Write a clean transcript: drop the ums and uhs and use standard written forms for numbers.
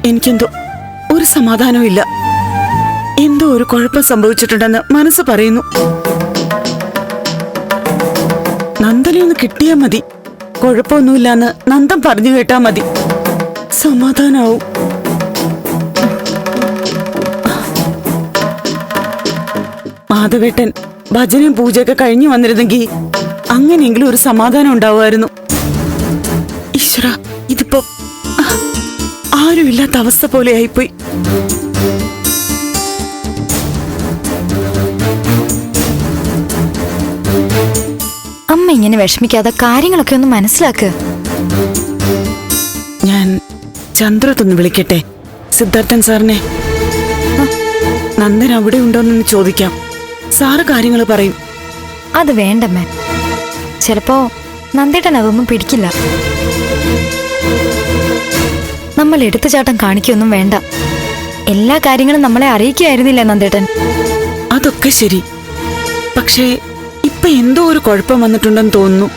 എനിക്കെന്തോ ഒരു സമാധാനവും ഇല്ല. എന്തോ ഒരു കുഴപ്പം സംഭവിച്ചിട്ടുണ്ടെന്ന് മനസ്സ് പറയുന്നു. നന്ദനെ ഒന്ന് കിട്ടിയാ മതി. കുഴപ്പമൊന്നുമില്ലാന്ന് നന്ദൻ പറഞ്ഞു കേട്ടാ മതി, സമാധാനാവും. മാധവേട്ടൻ ഭജനയും പൂജയൊക്കെ കഴിഞ്ഞു വന്നിരുന്നെങ്കിൽ അങ്ങനെയെങ്കിലും ഒരു സമാധാനം ഉണ്ടാവുമായിരുന്നു. ഈശ്വര, ഇതിപ്പോ ആരുമില്ലാത്ത അവസ്ഥ പോലെ ആയിപ്പോയി. അമ്മ ഇങ്ങനെ വിഷമിക്കാതെ കാര്യങ്ങളൊക്കെ ഒന്ന് മനസ്സിലാക്ക്. ഞാൻ ചന്ദ്രത്തൊന്ന് വിളിക്കട്ടെ, സിദ്ധാർത്ഥൻ സാറിനെ. നന്ദൻ അവിടെ ഉണ്ടോന്നൊന്ന് ചോദിക്കാം. സാറ് കാര്യങ്ങൾ പറയും. അത് വേണ്ടമ്മേ, ചിലപ്പോ നന്ദേട്ടൻ അതൊന്നും പിടിക്കില്ല. നമ്മൾ എടുത്തുചാട്ടം കാണിക്കൊന്നും വേണ്ട. എല്ലാ കാര്യങ്ങളും നമ്മളെ അറിയിക്കുകയായിരുന്നില്ലേ നന്ദേട്ടൻ? അതൊക്കെ ശരി, പക്ഷേ ഇപ്പൊ എന്തോ ഒരു കുഴപ്പം വന്നിട്ടുണ്ടെന്ന് തോന്നുന്നു.